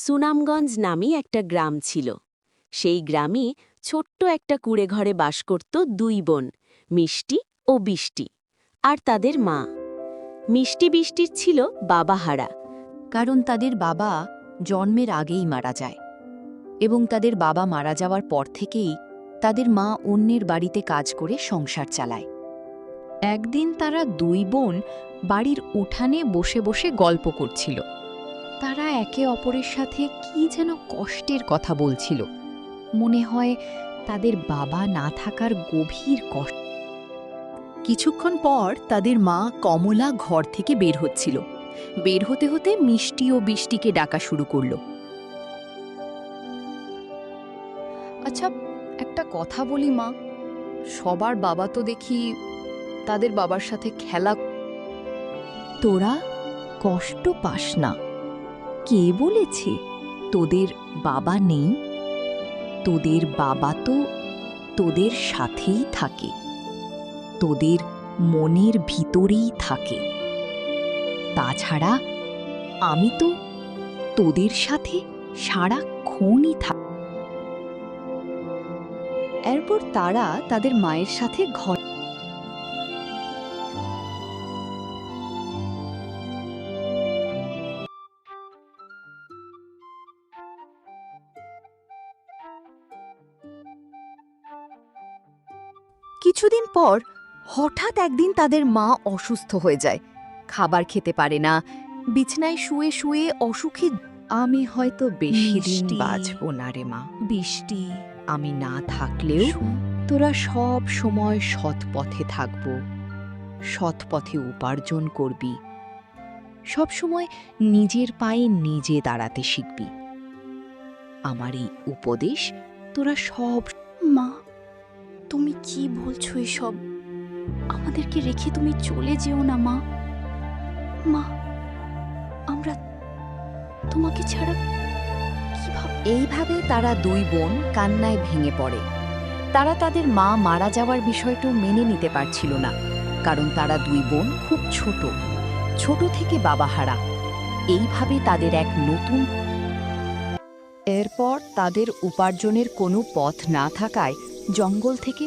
সুনামগঞ্জ নামে একটা গ্রাম ছিল। সেই গ্রামে ছোট্ট একটা কুঁড়েঘরে বাস করত দুই বোন, মিষ্টি ও বৃষ্টি, আর তাদের মা। মিষ্টি বৃষ্টির ছিল বাবাহারা, কারণ তাদের বাবা জন্মের আগেই মারা যায় এবং তাদের বাবা মারা যাওয়ার পর থেকেই তাদের মা অন্যের বাড়িতে কাজ করে সংসার চালায়। একদিন তারা দুই বোন বাড়ির উঠানে বসে বসে গল্প করছিল। তারা একে অপরের সাথে কি যেন কষ্টের কথা বলছিল। মনে হয় তাদের বাবা না থাকার গভীর কষ্ট। কিছুক্ষণ পর তাদের মা কমলা ঘর থেকে বের হচ্ছিল। বের হতে হতে মিষ্টি ও বৃষ্টিকে ডাকা শুরু করল। আচ্ছা, একটা কথা বলি মা, সবার বাবা তো দেখি তাদের বাবার সাথে খেলা। তোরা কষ্ট পাস না। কে বলেছে তোদের বাবা নেই? তোদের বাবা তো তোদের সাথেই থাকে, তোদের মনের ভিতরেই থাকে। তাছাড়া আমি তো তোদের সাথে সারাক্ষণই থাকি। এরপর তারা তাদের মায়ের সাথে ঘর। কিছুদিন পর হঠাৎ একদিন তাদের মা অসুস্থ হয়ে যায়। খাবার খেতে পারে না, বিছানায় শুয়ে শুয়ে অসুখে। আমি হয়তো বেশি দিন বাঁচব না রে মা। বৃষ্টি, আমি না থাকলেও তোরা সব সময় সৎ পথে থাকব, সৎ পথে উপার্জন করবি, সব সময় নিজের পায়ে নিজে দাঁড়াতে শিখবি। আমার এই উপদেশ তোরা সব। মা, তুমি কি বলছো এসব? আমাদেরকে রেখে তুমি চলে যেও না মা। মা, আমরা তোমাকে ছাড়া কিভাবে? এইভাবে তারা দুই বোন কান্নায় ভেঙে পড়ে। তারা তাদের মা মারা যাওয়ার বিষয়টা মেনে নিতে পারছিল না, কারণ তারা দুই বোন খুব ছোট, ছোট থেকে বাবাহারা। এইভাবে তাদের এক নতুন। এরপর তাদের উপার্জনের কোনো পথ না থাকায় জঙ্গল থেকে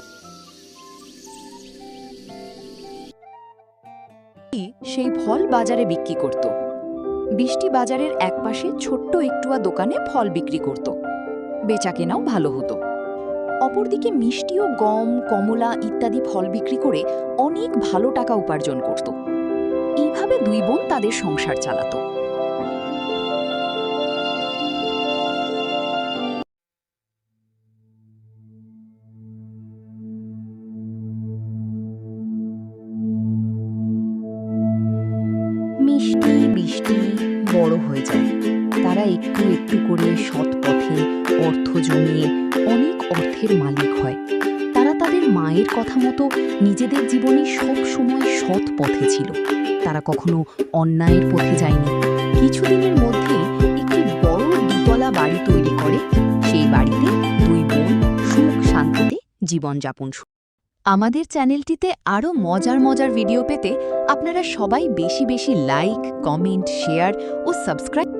সেই ফল বাজারে বিক্রি করত। বৃষ্টি বাজারের একপাশে ছোট্ট একটুয়া দোকানে ফল বিক্রি করত। বেচাকেনাও ভালো হতো। অপরদিকে মিষ্টিও গম, কমলা ইত্যাদি ফল বিক্রি করে অনেক ভালো টাকা উপার্জন করত। এইভাবে দুই বোন তাদের সংসার চালাত। মিষ্টি বৃষ্টি বড় হয়ে যায়। তারা একটু একটু করে সৎ পথে অর্থ জমিয়ে অনেক অর্থের মালিক হয়। তারা তাদের মায়ের কথা মতো নিজেদের জীবনে সব সময় সৎ পথে ছিল। তারা কখনো অন্যায়ের পথে যায়নি। কিছুদিনের মধ্যেই একটি বড় দুতলা বাড়ি তৈরি করে। সেই বাড়িতে দুই বোন সুখ শান্তিতে জীবনযাপন শুরু। আমাদের চ্যানেলটিতে আরও মজার মজার ভিডিও পেতে আপনারা সবাই বেশি বেশি লাইক, কমেন্ট, শেয়ার ও সাবস্ক্রাইব